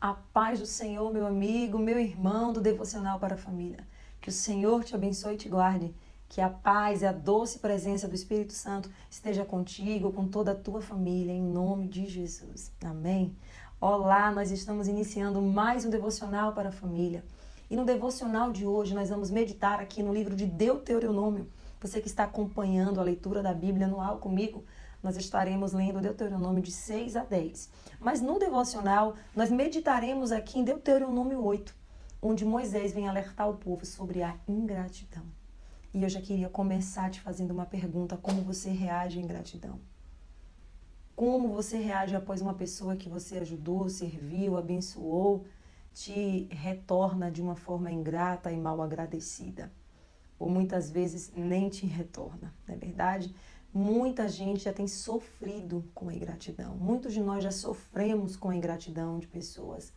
A paz do Senhor, meu amigo, meu irmão do Devocional para a Família. Que o Senhor te abençoe e te guarde. Que a paz e a doce presença do Espírito Santo esteja contigo, com toda a tua família, em nome de Jesus. Amém? Olá, nós estamos iniciando mais um Devocional para a Família. E no Devocional de hoje nós vamos meditar aqui no livro de Deuteronômio. Você que está acompanhando a leitura da Bíblia anual comigo, nós estaremos lendo Deuteronômio de 6 a 10. Mas no devocional, nós meditaremos aqui em Deuteronômio 8, onde Moisés vem alertar o povo sobre a ingratidão. E eu já queria começar te fazendo uma pergunta: como você reage à ingratidão? Como você reage após uma pessoa que você ajudou, serviu, abençoou, te retorna de uma forma ingrata e mal agradecida? Ou muitas vezes nem te retorna, não é verdade? Muita gente já tem sofrido com a ingratidão. Muitos de nós já sofremos com a ingratidão de pessoas.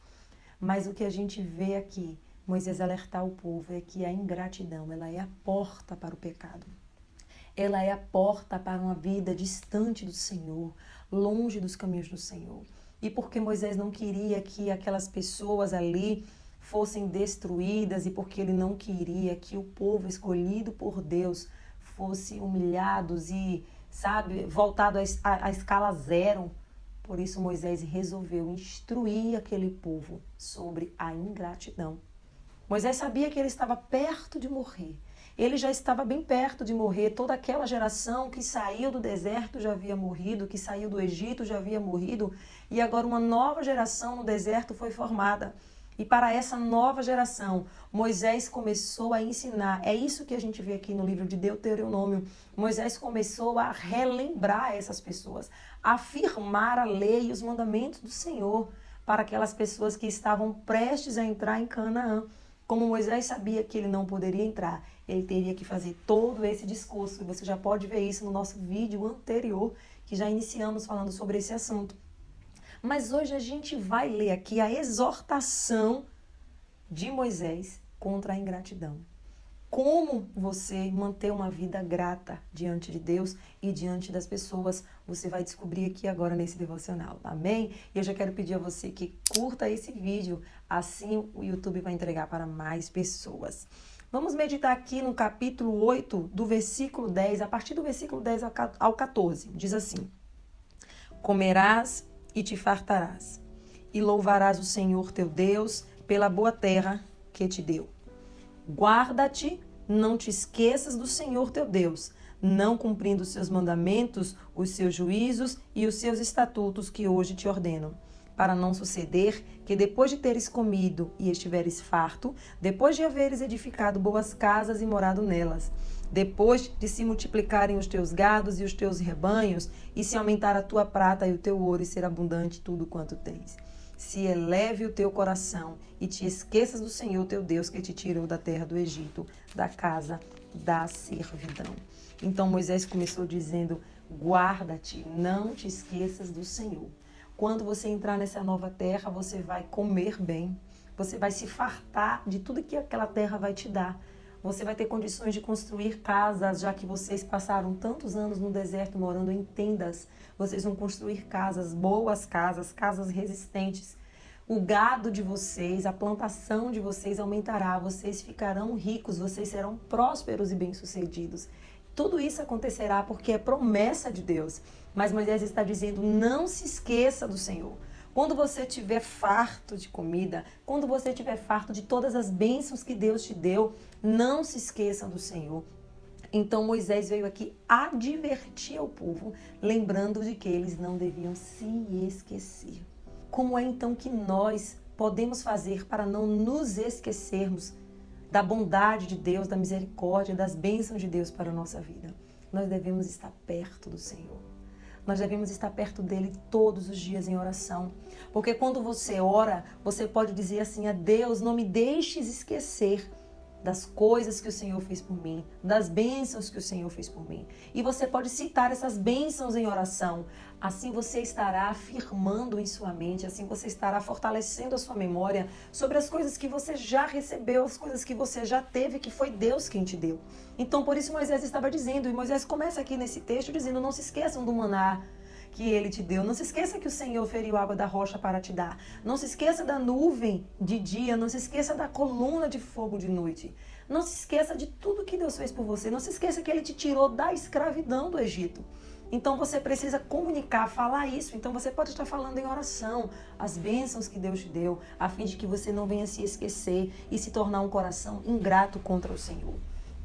Mas o que a gente vê aqui, Moisés alertar o povo, é que a ingratidão, ela é a porta para o pecado. Ela é a porta para uma vida distante do Senhor, longe dos caminhos do Senhor. E porque Moisés não queria que aquelas pessoas ali fossem destruídas e porque ele não queria que o povo escolhido por Deus fosse humilhados e, voltado à escala zero. Por isso Moisés resolveu instruir aquele povo sobre a ingratidão. Moisés sabia que ele estava perto de morrer. Ele já estava bem perto de morrer. Toda aquela geração que saiu do deserto já havia morrido, que saiu do Egito já havia morrido, e agora uma nova geração no deserto foi formada. E para essa nova geração, Moisés começou a ensinar. É isso que a gente vê aqui no livro de Deuteronômio. Moisés começou a relembrar essas pessoas, a afirmar a lei e os mandamentos do Senhor para aquelas pessoas que estavam prestes a entrar em Canaã. Como Moisés sabia que ele não poderia entrar, ele teria que fazer todo esse discurso. E você já pode ver isso no nosso vídeo anterior, que já iniciamos falando sobre esse assunto. Mas hoje a gente vai ler aqui a exortação de Moisés contra a ingratidão. Como você manter uma vida grata diante de Deus e diante das pessoas, você vai descobrir aqui agora nesse devocional, amém? E eu já quero pedir a você que curta esse vídeo, assim o YouTube vai entregar para mais pessoas. Vamos meditar aqui no capítulo 8, do versículo 10, a partir do versículo 10 ao 14. Diz assim: Comerás e te fartarás, e louvarás o Senhor teu Deus pela boa terra que te deu. Guarda-te, não te esqueças do Senhor teu Deus, não cumprindo os seus mandamentos, os seus juízos e os seus estatutos que hoje te ordeno, para não suceder que depois de teres comido e estiveres farto, depois de haveres edificado boas casas e morado nelas, depois de se multiplicarem os teus gados e os teus rebanhos, e se aumentar a tua prata e o teu ouro e ser abundante tudo quanto tens, se eleve o teu coração e te esqueças do Senhor teu Deus que te tirou da terra do Egito, da casa da servidão. Então Moisés começou dizendo: guarda-te, não te esqueças do Senhor. Quando você entrar nessa nova terra, você vai comer bem, você vai se fartar de tudo que aquela terra vai te dar. Você vai ter condições de construir casas, já que vocês passaram tantos anos no deserto morando em tendas. Vocês vão construir casas, boas casas, casas resistentes. O gado de vocês, a plantação de vocês aumentará, vocês ficarão ricos, vocês serão prósperos e bem-sucedidos. Tudo isso acontecerá porque é promessa de Deus. Mas Moisés está dizendo: não se esqueça do Senhor. Quando você estiver farto de comida, quando você estiver farto de todas as bênçãos que Deus te deu, não se esqueça do Senhor. Então Moisés veio aqui advertir ao povo, lembrando de que eles não deviam se esquecer. Como é então que nós podemos fazer para não nos esquecermos da bondade de Deus, da misericórdia, das bênçãos de Deus para a nossa vida? Nós devemos estar perto do Senhor. Nós devemos estar perto dele todos os dias em oração. Porque quando você ora, você pode dizer assim a Deus: não me deixes esquecer das coisas que o Senhor fez por mim, das bênçãos que o Senhor fez por mim. E você pode citar essas bênçãos em oração. Assim você estará afirmando em sua mente, assim você estará fortalecendo a sua memória sobre as coisas que você já recebeu, as coisas que você já teve, que foi Deus quem te deu. Então, por isso Moisés estava dizendo, e Moisés começa aqui nesse texto dizendo: não se esqueçam do maná, que Ele te deu. Não se esqueça que o Senhor feriu a água da rocha para te dar. Não se esqueça da nuvem de dia. Não se esqueça da coluna de fogo de noite. Não se esqueça de tudo que Deus fez por você. Não se esqueça que Ele te tirou da escravidão do Egito. Então você precisa comunicar, falar isso. Então você pode estar falando em oração as bênçãos que Deus te deu, a fim de que você não venha se esquecer e se tornar um coração ingrato contra o Senhor.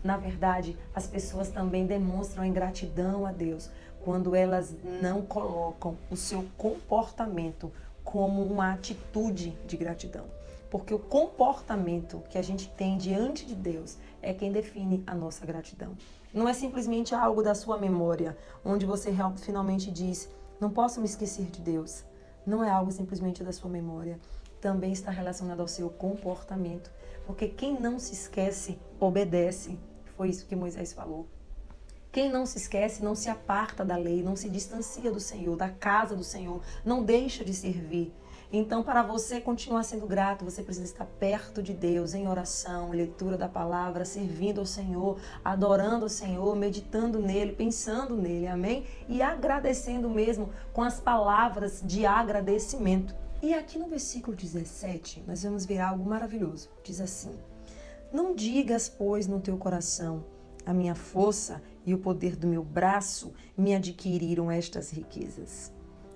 Na verdade, as pessoas também demonstram ingratidão a Deus quando elas não colocam o seu comportamento como uma atitude de gratidão. Porque o comportamento que a gente tem diante de Deus é quem define a nossa gratidão. Não é simplesmente algo da sua memória, onde você finalmente diz, não posso me esquecer de Deus. Não é algo simplesmente da sua memória. Também está relacionado ao seu comportamento. Porque quem não se esquece, obedece. Foi isso que Moisés falou. Quem não se esquece, não se aparta da lei, não se distancia do Senhor, da casa do Senhor, não deixa de servir. Então, para você continuar sendo grato, você precisa estar perto de Deus, em oração, leitura da palavra, servindo ao Senhor, adorando ao Senhor, meditando nele, pensando nele, amém? E agradecendo mesmo com as palavras de agradecimento. E aqui no versículo 17, nós vamos ver algo maravilhoso. Diz assim, não digas, pois, no teu coração, a minha força e o poder do meu braço me adquiriram estas riquezas.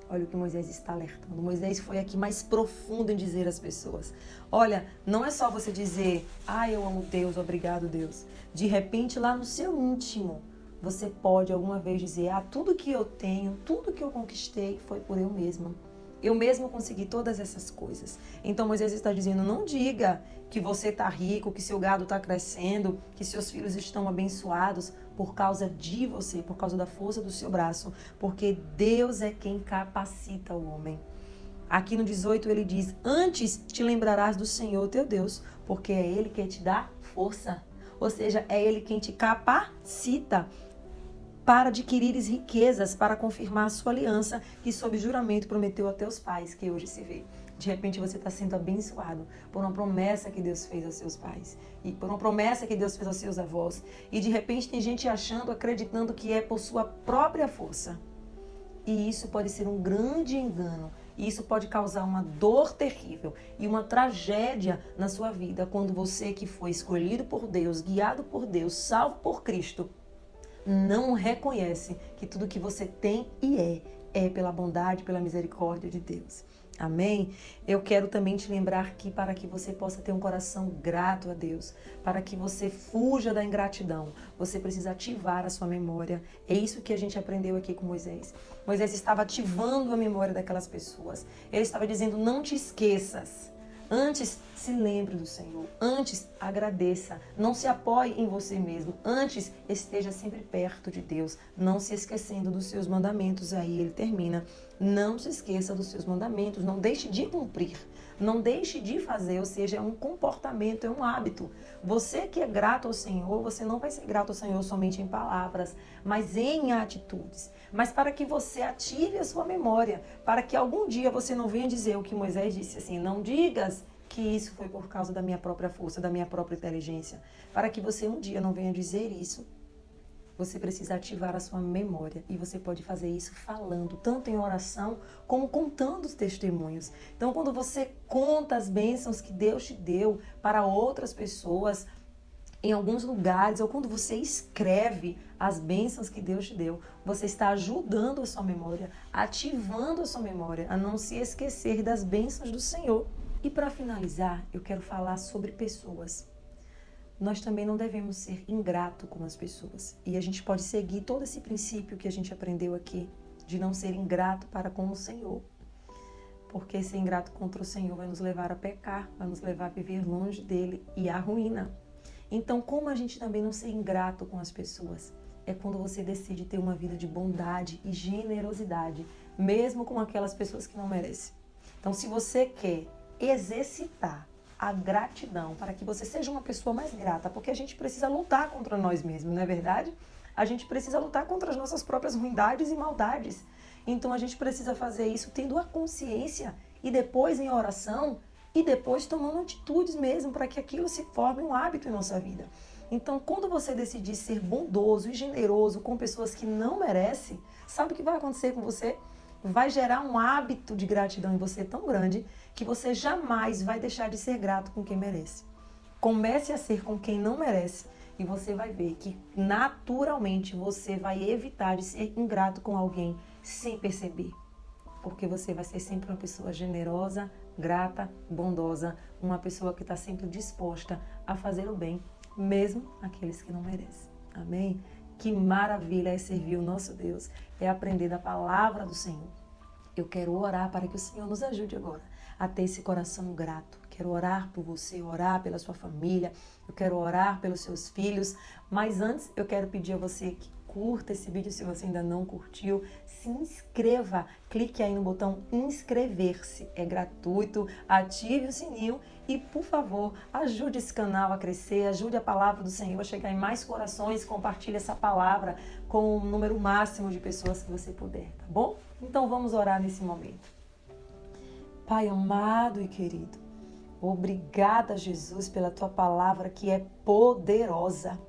Olha o que Moisés está alertando. Moisés foi aqui mais profundo em dizer às pessoas. Olha, não é só você dizer, eu amo Deus, obrigado Deus. De repente, lá no seu íntimo, você pode alguma vez dizer, tudo que eu tenho, tudo que eu conquistei foi por eu mesma. Eu mesmo consegui todas essas coisas. Então Moisés está dizendo, não diga que você está rico, que seu gado está crescendo, que seus filhos estão abençoados por causa de você, por causa da força do seu braço, porque Deus é quem capacita o homem. Aqui no 18 ele diz, antes te lembrarás do Senhor teu Deus, porque é Ele quem te dá força. Ou seja, é Ele quem te capacita para adquirires riquezas, para confirmar a sua aliança que sob juramento prometeu a teus pais, que hoje se vê. De repente você está sendo abençoado por uma promessa que Deus fez aos seus pais e por uma promessa que Deus fez aos seus avós. E de repente tem gente achando, acreditando que é por sua própria força. E isso pode ser um grande engano. E isso pode causar uma dor terrível e uma tragédia na sua vida quando você que foi escolhido por Deus, guiado por Deus, salvo por Cristo, não reconhece que tudo que você tem e é pela bondade, pela misericórdia de Deus. Amém? Eu quero também te lembrar que para que você possa ter um coração grato a Deus, para que você fuja da ingratidão, você precisa ativar a sua memória. É isso que a gente aprendeu aqui com Moisés. Moisés estava ativando a memória daquelas pessoas. Ele estava dizendo, não te esqueças. Antes, se lembre do Senhor. Antes, agradeça. Não se apoie em você mesmo. Antes, esteja sempre perto de Deus. Não se esquecendo dos seus mandamentos. Aí ele termina. Não se esqueça dos seus mandamentos. Não deixe de cumprir. Não deixe de fazer. Ou seja, é um comportamento, é um hábito. Você que é grato ao Senhor, você não vai ser grato ao Senhor somente em palavras, mas em atitudes. Mas para que você ative a sua memória, para que algum dia você não venha dizer o que Moisés disse assim, não digas que isso foi por causa da minha própria força, da minha própria inteligência. Para que você um dia não venha dizer isso, você precisa ativar a sua memória. E você pode fazer isso falando, tanto em oração, como contando os testemunhos. Então, quando você conta as bênçãos que Deus te deu para outras pessoas, em alguns lugares, ou quando você escreve as bênçãos que Deus te deu, você está ajudando a sua memória, ativando a sua memória, a não se esquecer das bênçãos do Senhor. E para finalizar, eu quero falar sobre pessoas. Nós também não devemos ser ingrato com as pessoas. E a gente pode seguir todo esse princípio que a gente aprendeu aqui, de não ser ingrato para com o Senhor. Porque ser ingrato contra o Senhor vai nos levar a pecar, vai nos levar a viver longe dele e à ruína. Então, como a gente também não ser ingrato com as pessoas? É quando você decide ter uma vida de bondade e generosidade, mesmo com aquelas pessoas que não merecem. Então, se você quer exercitar a gratidão para que você seja uma pessoa mais grata, porque a gente precisa lutar contra nós mesmos, não é verdade? A gente precisa lutar contra as nossas próprias ruindades e maldades. Então, a gente precisa fazer isso tendo a consciência e depois em oração e depois tomando atitudes mesmo para que aquilo se forme um hábito em nossa vida. Então, quando você decidir ser bondoso e generoso com pessoas que não merecem, sabe o que vai acontecer com você? vai gerar um hábito de gratidão em você tão grande que você jamais vai deixar de ser grato com quem merece. Comece a ser com quem não merece e você vai ver que naturalmente você vai evitar de ser ingrato com alguém sem perceber. Porque você vai ser sempre uma pessoa generosa, grata, bondosa, uma pessoa que está sempre disposta a fazer o bem, mesmo aqueles que não merecem. Amém? Que maravilha é servir o nosso Deus, é aprender da palavra do Senhor. Eu quero orar para que o Senhor nos ajude agora a ter esse coração grato. Quero orar por você, orar pela sua família, eu quero orar pelos seus filhos, mas antes eu quero pedir a você que curta esse vídeo se você ainda não curtiu, se inscreva, clique aí no botão inscrever-se, é gratuito, ative o sininho e, por favor, ajude esse canal a crescer, ajude a palavra do Senhor a chegar em mais corações, compartilhe essa palavra com o número máximo de pessoas que você puder, tá bom? Então vamos orar nesse momento. Pai amado e querido, obrigada, Jesus, pela tua palavra que é poderosa.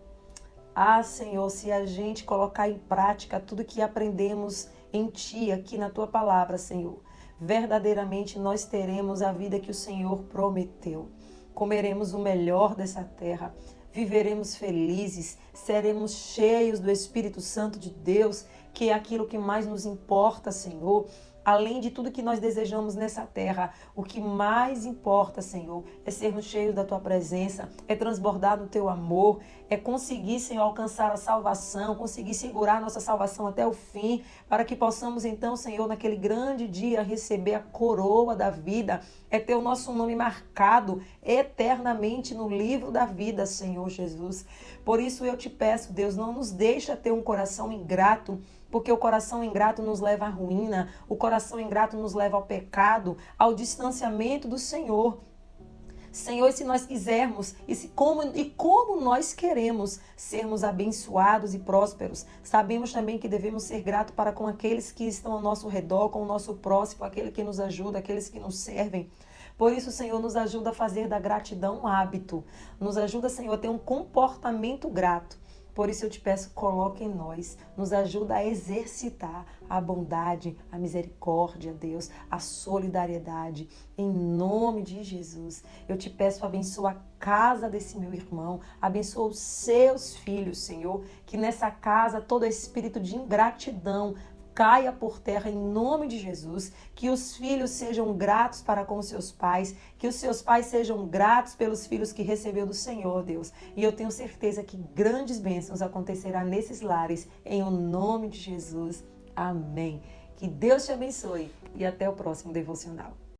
Ah, Senhor, se a gente colocar em prática tudo que aprendemos em Ti, aqui na Tua palavra, Senhor, verdadeiramente nós teremos a vida que o Senhor prometeu. Comeremos o melhor dessa terra, viveremos felizes, seremos cheios do Espírito Santo de Deus, que é aquilo que mais nos importa, Senhor. Além de tudo que nós desejamos nessa terra, o que mais importa, Senhor, é sermos cheios da Tua presença, é transbordar do Teu amor, é conseguir, Senhor, alcançar a salvação, conseguir segurar a nossa salvação até o fim, para que possamos então, Senhor, naquele grande dia receber a coroa da vida, é ter o nosso nome marcado eternamente no livro da vida, Senhor Jesus. Por isso eu te peço, Deus, não nos deixa ter um coração ingrato, porque o coração ingrato nos leva à ruína, o coração ingrato nos leva ao pecado, ao distanciamento do Senhor. Senhor, se nós quisermos, como nós queremos sermos abençoados e prósperos, sabemos também que devemos ser gratos para com aqueles que estão ao nosso redor, com o nosso próximo, aquele que nos ajuda, aqueles que nos servem. Por isso, Senhor, nos ajuda a fazer da gratidão um hábito. Nos ajuda, Senhor, a ter um comportamento grato. Por isso eu te peço, coloque em nós, nos ajuda a exercitar a bondade, a misericórdia, Deus, a solidariedade. Em nome de Jesus, eu te peço, abençoa a casa desse meu irmão, abençoa os seus filhos, Senhor, que nessa casa todo espírito de ingratidão caia por terra em nome de Jesus, que os filhos sejam gratos para com os seus pais, que os seus pais sejam gratos pelos filhos que recebeu do Senhor, Deus. E eu tenho certeza que grandes bênçãos acontecerão nesses lares, em o nome de Jesus. Amém. Que Deus te abençoe e até o próximo devocional.